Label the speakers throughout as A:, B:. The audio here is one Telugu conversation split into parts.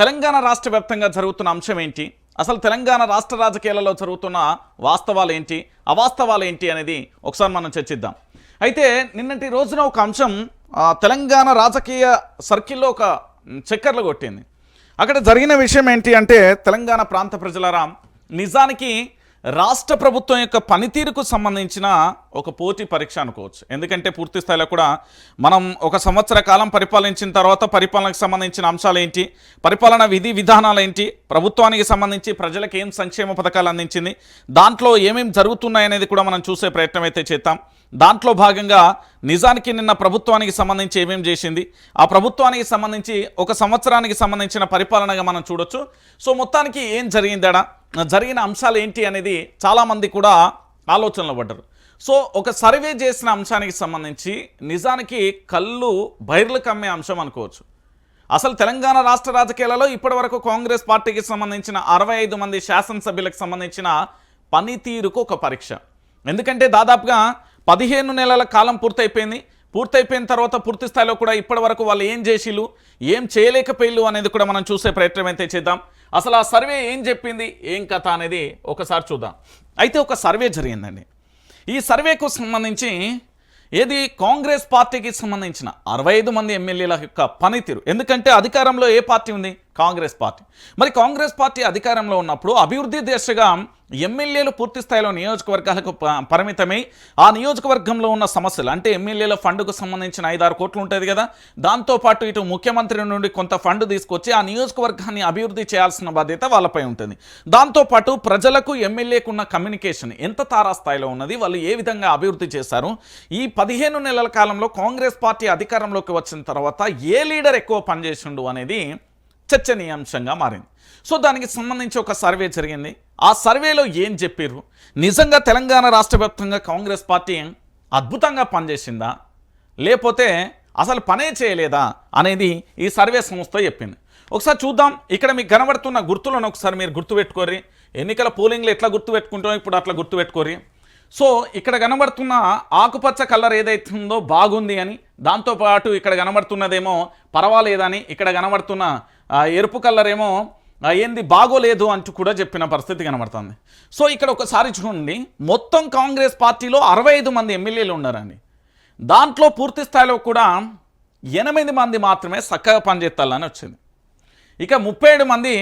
A: తెలంగాణ రాష్ట్ర వ్యాప్తంగా జరుగుతున్న అంశం ఏంటి, అసలు తెలంగాణ రాష్ట్ర రాజకీయాలలో జరుగుతున్న వాస్తవాలు ఏంటి, అవాస్తవాలు ఏంటి అనేది ఒకసారి మనం చర్చిద్దాం. అయితే నిన్నటి రోజున ఒక అంశం తెలంగాణ రాజకీయ సర్కిల్లో ఒక చక్కర్లు కొట్టింది. అక్కడ జరిగిన విషయం ఏంటి అంటే, తెలంగాణ ప్రాంత ప్రజలరా, నిజానికి రాష్ట్ర ప్రభుత్వం యొక్క పనితీరుకు సంబంధించిన ఒక పోటీ పరీక్ష అనుకోవచ్చు. ఎందుకంటే పూర్తి స్థాయిలో కూడా మనం ఒక సంవత్సర కాలం పరిపాలించిన తర్వాత పరిపాలనకు సంబంధించిన అంశాలు ఏంటి, పరిపాలన విధి విధానాలు ఏంటి, ప్రభుత్వానికి సంబంధించి ప్రజలకు ఏం సంక్షేమ పథకాలు అందించింది, దాంట్లో ఏమేమి జరుగుతున్నాయనేది కూడా మనం చూసే ప్రయత్నం అయితే చేద్దాం. దాంట్లో భాగంగా నిజానికి నిన్న ప్రభుత్వానికి సంబంధించి ఏమేమి చేసింది, ఆ ప్రభుత్వానికి సంబంధించి ఒక సంవత్సరానికి సంబంధించిన పరిపాలనగా మనం చూడొచ్చు. సో మొత్తానికి ఏం జరిగిందడా, జరిగిన అంశాలు ఏంటి అనేది చాలామంది కూడా ఆలోచనలో పడ్డారు. సో ఒక సర్వే చేసిన అంశానికి సంబంధించి నిజానికి కళ్ళు బైర్లు కమ్మే అంశం అనుకోవచ్చు. అసలు తెలంగాణ రాష్ట్ర రాజకీయాలలో ఇప్పటివరకు కాంగ్రెస్ పార్టీకి సంబంధించిన 65 మంది శాసనసభ్యులకు సంబంధించిన పనితీరుకు ఒక పరీక్ష. ఎందుకంటే దాదాపుగా 15 నెలల కాలం పూర్తయిపోయిన తర్వాత పూర్తి స్థాయిలో కూడా ఇప్పటివరకు వాళ్ళు ఏం చేసిళ్ళు, ఏం చేయలేకపోయిళ్ళు అనేది కూడా మనం చూసే ప్రయత్నం అయితే చేద్దాం. అసలు ఆ సర్వే ఏం చెప్పింది, ఏం కథ అనేది ఒకసారి చూద్దాం. అయితే ఒక సర్వే జరిగిందండి. ఈ సర్వేకు సంబంధించి ఏది కాంగ్రెస్ పార్టీకి సంబంధించిన 65 మంది ఎమ్మెల్యేల యొక్క పనితీరు. ఎందుకంటే అధికారంలో ఏ పార్టీ ఉంది? కాంగ్రెస్ పార్టీ. మరి కాంగ్రెస్ పార్టీ అధికారంలో ఉన్నప్పుడు అభివృద్ధి దిశగా ఎమ్మెల్యేలు పూర్తి స్థాయిలో నియోజకవర్గాలకు పరిమితమై ఆ నియోజకవర్గంలో ఉన్న సమస్యలు, అంటే ఎమ్మెల్యేల ఫండ్కు సంబంధించిన 5-6 కోట్లు ఉంటుంది కదా, దాంతోపాటు ఇటు ముఖ్యమంత్రి నుండి కొంత ఫండ్ తీసుకొచ్చి ఆ నియోజకవర్గాన్ని అభివృద్ధి చేయాల్సిన బాధ్యత వాళ్ళపై ఉంటుంది. దాంతోపాటు ప్రజలకు ఎమ్మెల్యేకు ఉన్న కమ్యూనికేషన్ ఎంత తారాస్థాయిలో ఉన్నది, వాళ్ళు ఏ విధంగా అభివృద్ధి చేశారు, ఈ 15 నెలల కాలంలో కాంగ్రెస్ పార్టీ అధికారంలోకి వచ్చిన తర్వాత ఏ లీడర్ ఎక్కువ పనిచేసిండు అనేది చర్చనీయాంశంగా మారింది. సో దానికి సంబంధించి ఒక సర్వే జరిగింది. ఆ సర్వేలో ఏం చెప్పారు, నిజంగా తెలంగాణ రాష్ట్ర వ్యాప్తంగా కాంగ్రెస్ పార్టీ అద్భుతంగా పనిచేసిందా, లేకపోతే అసలు పనే చేయలేదా అనేది ఈ సర్వే సంస్థ చెప్పింది. ఒకసారి చూద్దాం. ఇక్కడ మీకు కనబడుతున్న గుర్తులను ఒకసారి మీరు గుర్తుపెట్టుకోరి. ఎన్నికల పోలింగ్లు ఎట్లా గుర్తుపెట్టుకుంటామో ఇప్పుడు అట్లా గుర్తుపెట్టుకోరి. సో ఇక్కడ కనబడుతున్న ఆకుపచ్చ కలర్ ఏదైతే ఉందో బాగుంది అని, దాంతోపాటు ఇక్కడ కనబడుతున్నదేమో పర్వాలేదని, ఇక్కడ కనబడుతున్న ఎరుపు కలర్ ఏమో ఏంది బాగోలేదు అంటూ కూడా చెప్పిన పరిస్థితి కనబడుతుంది. సో ఇక్కడ ఒకసారి చూడండి, మొత్తం కాంగ్రెస్ పార్టీలో 65 మంది ఎమ్మెల్యేలు ఉన్నారండి. దాంట్లో పూర్తి స్థాయిలో కూడా 8 మంది మాత్రమే చక్కగా పనిచేస్తాలని వచ్చింది. ఇక 37 మంది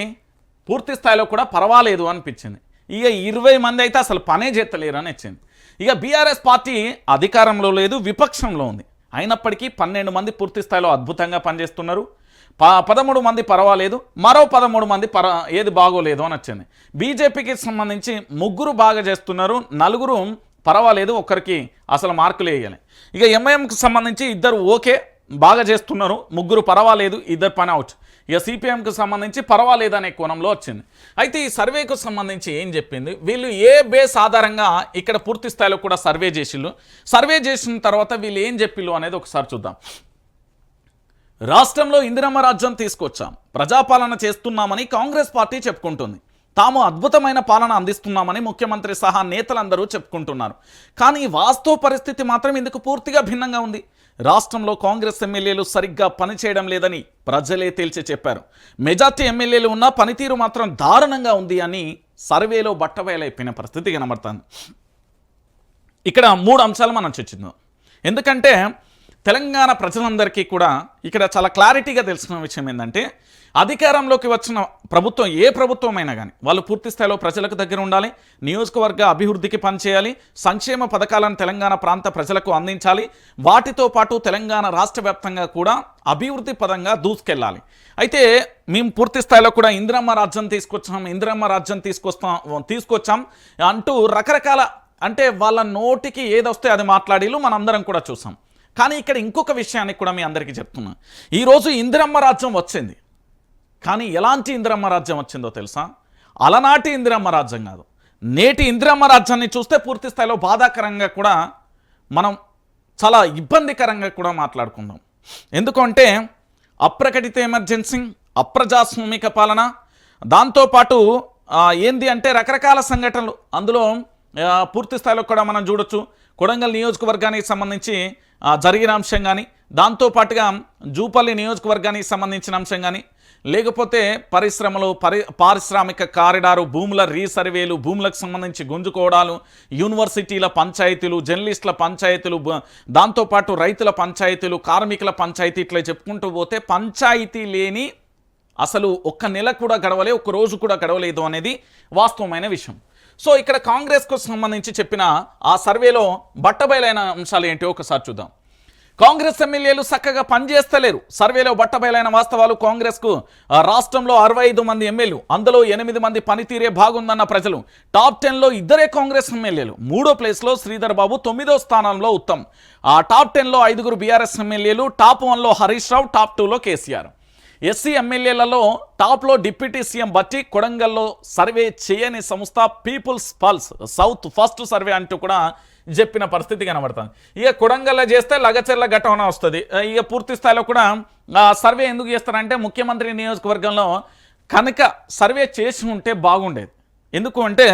A: పూర్తి స్థాయిలో కూడా పర్వాలేదు అనిపించింది. ఇక 20 మంది అయితే అసలు పనే చేస్తలేరు అని వచ్చింది. ఇక బీఆర్ఎస్ పార్టీ అధికారంలో లేదు, విపక్షంలో ఉంది. అయినప్పటికీ 12 మంది పూర్తి స్థాయిలో అద్భుతంగా పనిచేస్తున్నారు, 13 మంది పర్వాలేదు, మరో 13 మంది ఏది బాగోలేదు అని వచ్చింది. బీజేపీకి సంబంధించి 3 బాగా చేస్తున్నారు, 4 పర్వాలేదు, ఒక్కరికి అసలు మార్కులు వేయాలి. ఇక ఎంఐఎంకి సంబంధించి 2 ఓకే బాగా చేస్తున్నారు, 3 పర్వాలేదు, 2 పని అవుట్. ఇక సిపిఎంకి సంబంధించి పర్వాలేదు అనే కోణంలో వచ్చింది. అయితే ఈ సర్వేకు సంబంధించి ఏం చెప్పింది, వీళ్ళు ఏ బేస్ ఆధారంగా ఇక్కడ పూర్తి స్థాయిలో కూడా సర్వే చేసిన తర్వాత వీళ్ళు ఏం చెప్పిళ్ళు అనేది ఒకసారి చూద్దాం. రాష్ట్రంలో ఇందిరమ్మ రాజ్యం తీసుకొచ్చాం, ప్రజాపాలన చేస్తున్నామని కాంగ్రెస్ పార్టీ చెప్పుకుంటుంది. తాము అద్భుతమైన పాలన అందిస్తున్నామని ముఖ్యమంత్రి సహా నేతలందరూ చెప్పుకుంటున్నారు. కానీ వాస్తవ పరిస్థితి మాత్రం ఇందుకు పూర్తిగా భిన్నంగా ఉంది. రాష్ట్రంలో కాంగ్రెస్ ఎమ్మెల్యేలు సరిగ్గా పనిచేయడం లేదని ప్రజలే తేల్చి చెప్పారు. మెజార్టీ ఎమ్మెల్యేలు ఉన్న పనితీరు మాత్రం దారుణంగా ఉంది అని సర్వేలో బట్టబయలైపోయిన పరిస్థితి కనబడుతుంది. ఇక్కడ 3 అంశాలు మనం చర్చిద్దాం. ఎందుకంటే తెలంగాణ ప్రజలందరికీ కూడా ఇక్కడ చాలా క్లారిటీగా తెలిసిన విషయం ఏంటంటే, అధికారంలోకి వచ్చిన ప్రభుత్వం ఏ ప్రభుత్వమైనా కానీ వాళ్ళు పూర్తి స్థాయిలో ప్రజలకు దగ్గర ఉండాలి, నియోజకవర్గ అభివృద్ధికి పనిచేయాలి, సంక్షేమ పథకాలను తెలంగాణ ప్రాంత ప్రజలకు అందించాలి, వాటితో పాటు తెలంగాణ రాష్ట్ర వ్యాప్తంగా కూడా అభివృద్ధి పదంగా దూసుకెళ్ళాలి. అయితే మేము పూర్తి స్థాయిలో కూడా ఇందిరమ్మ రాజ్యం తీసుకొచ్చాం అంటూ రకరకాల, అంటే వాళ్ళ నోటికి ఏదొస్తే అది మాట్లాడిలు మనందరం కూడా చూసాం. కానీ ఇక్కడ ఇంకొక విషయాన్ని కూడా మీ అందరికీ చెప్తున్నా. ఈరోజు ఇందిరమ్మ రాజ్యం వచ్చింది, కానీ ఎలాంటి ఇందిరమ్మ రాజ్యం వచ్చిందో తెలుసా? అలనాటి ఇందిరమ్మ రాజ్యం కాదు. నేటి ఇందిరమ్మ రాజ్యాన్ని చూస్తే పూర్తి స్థాయిలో బాధాకరంగా కూడా మనం చాలా ఇబ్బందికరంగా కూడా మాట్లాడుకుందాం. ఎందుకంటే అప్రకటిత ఎమర్జెన్సీ, అప్రజాస్వామిక పాలన, దాంతోపాటు ఏంది అంటే రకరకాల సంఘటనలు అందులో పూర్తి స్థాయిలో కూడా మనం చూడొచ్చు. కొడంగల్ నియోజకవర్గానికి సంబంధించి జరిగిన అంశం కానీ, దాంతోపాటుగా జూపల్లి నియోజకవర్గానికి సంబంధించిన అంశం కానీ, లేకపోతే పరిశ్రమలు, పారిశ్రామిక కారిడారు, భూముల రీసర్వేలు, భూములకు సంబంధించి గుంజుకోవడాలు, యూనివర్సిటీల పంచాయతీలు, జర్నలిస్టుల పంచాయతీలు, దాంతోపాటు రైతుల పంచాయతీలు, కార్మికుల పంచాయతీ, ఇట్లా చెప్పుకుంటూ పోతే పంచాయతీ లేని అసలు ఒక్క నెల కూడా గడవలే, ఒక్క రోజు కూడా గడవలేదు అనేది వాస్తవమైన విషయం. సో ఇక్కడ కాంగ్రెస్కు సంబంధించి చెప్పిన ఆ సర్వేలో బట్టబయలైన అంశాలు ఏంటో ఒకసారి చూద్దాం. కాంగ్రెస్ ఎమ్మెల్యేలు చక్కగా పనిచేస్తలేరు. సర్వేలో బట్టబయలైన వాస్తవాలు. కాంగ్రెస్కు రాష్ట్రంలో 65 మంది ఎమ్మెల్యేలు, అందులో 8 మంది పనితీరే బాగుందన్న ప్రజలు. టాప్ 10లో 2 కాంగ్రెస్ ఎమ్మెల్యేలు. 3వ ప్లేస్లో శ్రీధర్ బాబు, 9వ స్థానంలో ఉత్తమ్. ఆ టాప్ 10లో 5 బీఆర్ఎస్ ఎమ్మెల్యేలు. టాప్ 1లో హరీష్ రావు, టాప్ 2లో కేసీఆర్. ఎస్సీ ఎమ్మెల్యేలలో టాప్లో డిప్యూటీ సీఎం బట్టి. కొడంగల్లో సర్వే చేయని సంస్థ people's pulse south first survey అంటూ కూడా చెప్పిన పరిస్థితి కనబడుతుంది. ఇక కొడంగల్లో చేస్తే లగచెర్ల ఘటన వస్తుంది. ఇక పూర్తి స్థాయిలో కూడా సర్వే ఎందుకు చేస్తారంటే ముఖ్యమంత్రి నియోజకవర్గంలో కనుక సర్వే చేసి ఉంటే బాగుండేది. ఎందుకు అంటే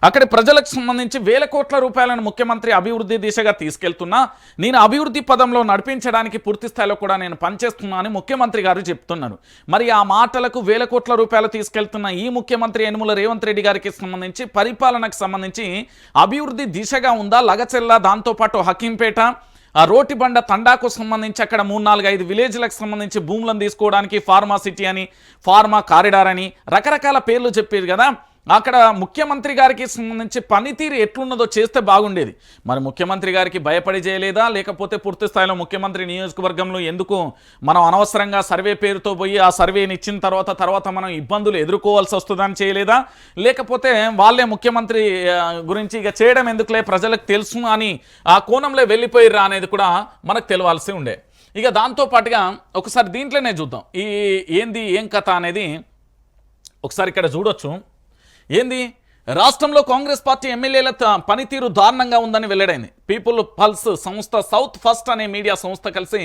A: అక్కడి ప్రజలకు సంబంధించి వేల కోట్ల రూపాయలను ముఖ్యమంత్రి అభివృద్ధి దిశగా తీసుకెళ్తున్నా, నేను అభివృద్ధి పదంలో నడిపించడానికి పూర్తి స్థాయిలో కూడా నేను పనిచేస్తున్నా అని ముఖ్యమంత్రి గారు చెప్తున్నారు. మరి ఆ మాటలకు వేల కోట్ల రూపాయలు తీసుకెళ్తున్న ఈ ముఖ్యమంత్రి యనుమల రేవంత్ రెడ్డి గారికి సంబంధించి పరిపాలనకు సంబంధించి అభివృద్ధి దిశగా ఉందా? లగచెల్ల, దాంతోపాటు హకీంపేట, ఆ రోటిబండ తండాకు సంబంధించి అక్కడ 3-4-5 విలేజ్లకు సంబంధించి భూములను తీసుకోవడానికి ఫార్మా సిటీ అని, ఫార్మా కారిడార్ అని రకరకాల పేర్లు చెప్పారు కదా. అక్కడ ముఖ్యమంత్రి గారికి సంబంధించి పనితీరు ఎట్లున్నదో చేస్తే బాగుండేది. మరి ముఖ్యమంత్రి గారికి భయపడి చేయలేదా, లేకపోతే పూర్తి స్థాయిలో ముఖ్యమంత్రి నియోజకవర్గంలో ఎందుకు మనం అనవసరంగా సర్వే పేరుతో పోయి ఆ సర్వేని ఇచ్చిన తర్వాత మనం ఇబ్బందులు ఎదుర్కోవాల్సి వస్తుందని చేయలేదా, లేకపోతే వాళ్ళే ముఖ్యమంత్రి గురించి ఇక చేయడం ఎందుకులే ప్రజలకు తెలుసు అని ఆ కోణంలో వెళ్ళిపోయిర్రా అనేది కూడా మనకు తెలియాల్సి ఉండే. ఇక దాంతోపాటుగా ఒకసారి దీంట్లోనే చూద్దాం ఏం కథ అనేది ఒకసారి ఇక్కడ చూడొచ్చు. ఏంది, రాష్ట్రంలో కాంగ్రెస్ పార్టీ ఎమ్మెల్యేల పనితీరు దారుణంగా ఉందని వెల్లడైంది. పీపుల్ పల్స్ సంస్థ, సౌత్ ఫస్ట్ అనే మీడియా సంస్థ కలిసి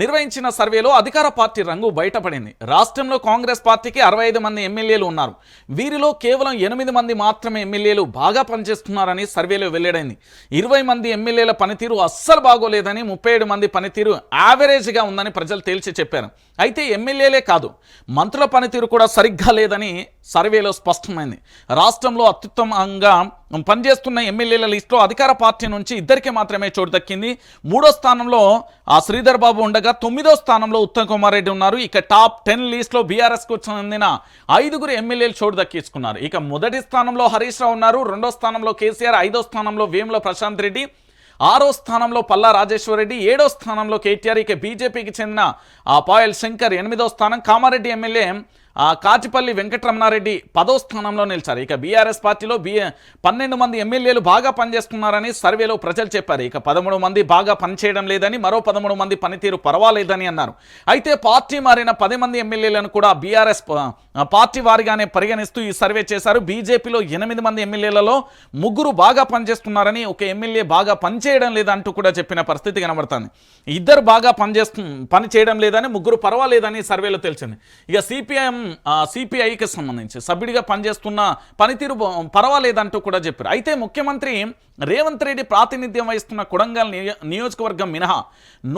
A: నిర్వహించిన సర్వేలో అధికార పార్టీ రంగు బయటపడింది. రాష్ట్రంలో కాంగ్రెస్ పార్టీకి 65 మంది ఎమ్మెల్యేలు ఉన్నారు. వీరిలో కేవలం 8 మంది మాత్రమే ఎమ్మెల్యేలు బాగా పనిచేస్తున్నారని సర్వేలో వెల్లడైంది. 20 మంది ఎమ్మెల్యేల పనితీరు అస్సలు బాగోలేదని, 37 మంది పనితీరు యావరేజ్గా ఉందని ప్రజలు తేల్చి చెప్పారు. అయితే ఎమ్మెల్యేలే కాదు, మంత్రుల పనితీరు కూడా సరిగ్గా లేదని సర్వేలో స్పష్టమైంది. రాష్ట్రంలో అత్యుత్తమంగా పనిచేస్తున్న ఎమ్మెల్యేల లిస్టులో అధికార పార్టీ నుంచి 2కే మాత్రమే చోటు దక్కింది. 3వ స్థానంలో శ్రీధర్ బాబు ఉండగా 9వ స్థానంలో ఉత్తమ్ కుమార్ రెడ్డి ఉన్నారు. ఇక టాప్ 10 లిస్టులో బీఆర్ఎస్కు చెందిన 5 ఎమ్మెల్యేలు చోటు దక్కించుకున్నారు. ఇక మొదటి స్థానంలో హరీష్ రావు ఉన్నారు, 2వ స్థానంలో కేసీఆర్, 5వ స్థానంలో వేముల ప్రశాంత్ రెడ్డి, 6వ స్థానంలో పల్లా రాజేశ్వర్ రెడ్డి, 7వ స్థానంలో కేటీఆర్. ఇక బీజేపీకి చెందిన పాయల్ శంకర్ 8వ స్థానం, కామారెడ్డి ఎమ్మెల్యే కాచిపల్లి వెంకటరమణారెడ్డి 10వ స్థానంలో నిలిచారు. ఇక బీఆర్ఎస్ పార్టీలో 12 మంది ఎమ్మెల్యేలు బాగా పనిచేస్తున్నారని సర్వేలో ప్రజలు చెప్పారు. ఇక 13 మంది బాగా పనిచేయడం లేదని, మరో 13 మంది పనితీరు పర్వాలేదని అన్నారు. అయితే పార్టీ మారిన 10 మంది ఎమ్మెల్యేలను కూడా బీఆర్ఎస్ పార్టీ వారిగానే పరిగణిస్తూ ఈ సర్వే చేశారు. బీజేపీలో 8 మంది ఎమ్మెల్యేలలో 3 బాగా పనిచేస్తున్నారని, ఒక ఎమ్మెల్యే బాగా పనిచేయడం లేదంటూ కూడా చెప్పిన పరిస్థితి కనబడుతుంది. 2 బాగా పని చేయడం లేదని, 3 పర్వాలేదని సర్వేలో తెలిసింది. ఇక సిపిఐకి సంబంధించి సభ్యుడిగా పనిచేస్తున్న పనితీరు పర్వాలేదంటూ కూడా చెప్పారు. అయితే ముఖ్యమంత్రి రేవంత్ రెడ్డి ప్రాతినిధ్యం వహిస్తున్న కొడంగల్ నియోజకవర్గం మినహా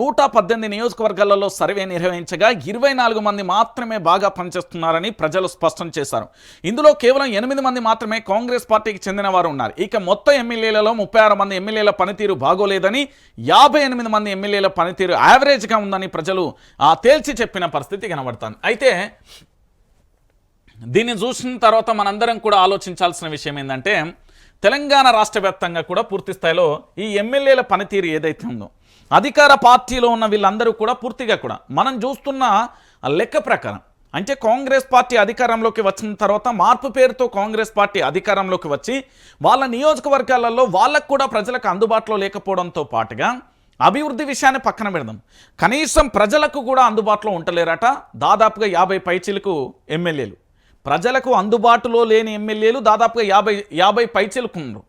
A: 118 నియోజకవర్గాలలో సర్వే నిర్వహించగా 24 మంది మాత్రమే బాగా పనిచేస్తున్నారని ప్రజలు స్పష్టం చేశారు. ఇందులో కేవలం 8 మంది మాత్రమే కాంగ్రెస్ పార్టీకి చెందిన వారు ఉన్నారు. ఇక మొత్తం ఎమ్మెల్యేలలో 36 మంది ఎమ్మెల్యేల పనితీరు బాగోలేదని, 58 మంది ఎమ్మెల్యేల పనితీరు యావరేజ్గా ఉందని ప్రజలు తేల్చి చెప్పిన పరిస్థితి కనబడుతుంది. అయితే దీన్ని చూసిన తర్వాత మనందరం కూడా ఆలోచించాల్సిన విషయం ఏంటంటే, తెలంగాణ రాష్ట్ర వ్యాప్తంగా కూడా పూర్తి స్థాయిలో ఈ ఎమ్మెల్యేల పనితీరు ఏదైతే ఉందో, అధికార పార్టీలో ఉన్న వీళ్ళందరూ కూడా పూర్తిగా కూడా మనం చూస్తున్న లెక్క ప్రకారం, అంటే కాంగ్రెస్ పార్టీ అధికారంలోకి వచ్చిన తర్వాత మార్పు పేరుతో కాంగ్రెస్ పార్టీ అధికారంలోకి వచ్చి వాళ్ళ నియోజకవర్గాలలో వాళ్ళకు కూడా ప్రజలకు అందుబాటులో లేకపోవడంతో పాటుగా అభివృద్ధి విషయాన్ని పక్కన పెడదాం, కనీసం ప్రజలకు కూడా అందుబాటులో ఉండలేరట. దాదాపుగా 50 పైచిలకు ఎమ్మెల్యేలు, ప్రజలకు అందుబాటులో లేని ఎమ్మెల్యేలు దాదాపుగా 50 పైచిలకు ఉన్నారు.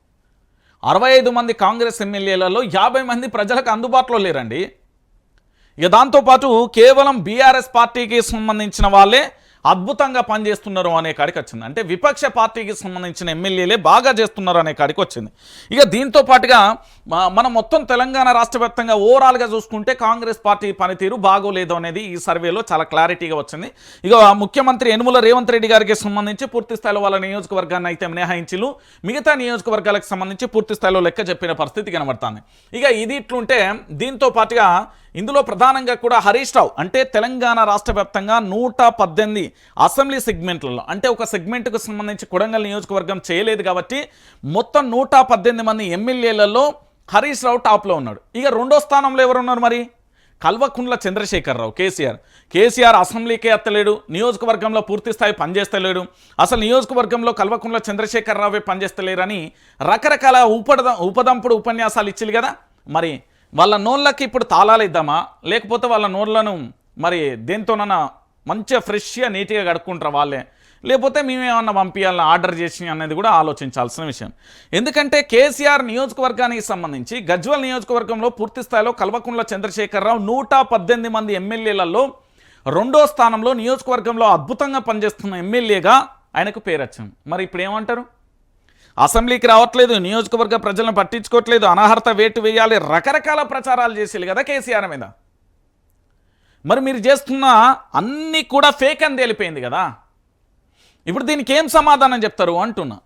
A: 65 మంది కాంగ్రెస్ ఎమ్మెల్యేలలో 50 మంది ప్రజలకు అందుబాటులో లేరండి. ఇక దాంతోపాటు కేవలం బీఆర్ఎస్ పార్టీకి సంబంధించిన వాళ్ళే అద్భుతంగా పనిచేస్తున్నారు అనే కాడికి వచ్చింది. అంటే విపక్ష పార్టీకి సంబంధించిన ఎమ్మెల్యేలే బాగా చేస్తున్నారు అనే కాడికి వచ్చింది. ఇక దీంతో పాటుగా మనం మొత్తం తెలంగాణ రాష్ట్ర వ్యాప్తంగా ఓవరాల్గా చూసుకుంటే కాంగ్రెస్ పార్టీ పనితీరు బాగోలేదు అనేది ఈ సర్వేలో చాలా క్లారిటీగా వచ్చింది. ఇక ముఖ్యమంత్రి యనుమల రేవంత్ రెడ్డి గారికి సంబంధించి పూర్తి స్థాయిలో వాళ్ళ నియోజకవర్గాన్ని అయితే మినహాయించిలు, మిగతా నియోజకవర్గాలకు సంబంధించి పూర్తి స్థాయిలో లెక్క చెప్పిన పరిస్థితి కనబడుతుంది. ఇక ఇది ఇట్లుంటే దీంతో పాటుగా ఇందులో ప్రధానంగా కూడా హరీష్ రావు అంటే తెలంగాణ రాష్ట్ర వ్యాప్తంగా 118 అసెంబ్లీ సెగ్మెంట్లలో అంటే ఒక సెగ్మెంట్కు సంబంధించి కొడంగల్ నియోజకవర్గం చేయలేదు కాబట్టి మొత్తం 118 మంది ఎమ్మెల్యేలలో హరీష్ రావు టాప్లో ఉన్నాడు. ఇక రెండో స్థానంలో ఎవరున్నారు మరి? కల్వకుంట్ల చంద్రశేఖరరావు. కేసీఆర్ అసెంబ్లీకే ఎత్తలేడు, నియోజకవర్గంలో పూర్తి స్థాయి పనిచేస్తలేడు, అసలు నియోజకవర్గంలో కల్వకుంట్ల చంద్రశేఖరరావే పనిచేస్తలేరని రకరకాల ఉపదంపుడు ఉపన్యాసాలు ఇచ్చిలు కదా. మరి వాళ్ళ నోళ్ళకి ఇప్పుడు తాళాలు ఇద్దామా, లేకపోతే వాళ్ళ నోళ్ళను మరి దేంతోనన్నా మంచిగా ఫ్రెష్గా నీట్గా కడుక్కుంటారా వాళ్ళే, లేకపోతే మేమేమన్నా పంపించాలని ఆర్డర్ చేసి అనేది కూడా ఆలోచించాల్సిన విషయం. ఎందుకంటే కేసీఆర్ నియోజకవర్గానికి సంబంధించి గజ్వల్ నియోజకవర్గంలో పూర్తి స్థాయిలో కల్వకుంట్ల చంద్రశేఖరరావు 118 మంది ఎమ్మెల్యేలలో రెండో స్థానంలో నియోజకవర్గంలో అద్భుతంగా పనిచేస్తున్న ఎమ్మెల్యేగా ఆయనకు పేరు వచ్చింది. మరి ఇప్పుడు ఏమంటారు? అసెంబ్లీకి రావట్లేదు, నియోజకవర్గ ప్రజలను పట్టించుకోవట్లేదు, అనర్హత వేటు వేయాలి, రకరకాల ప్రచారాలు చేసేది కదా కేసీఆర్ మీద. మరి మీరు చేస్తున్న అన్నీ కూడా ఫేక్ అని తేలిపోయింది కదా. ఇప్పుడు దీనికి ఏం సమాధానం చెప్తారు అంటున్నా.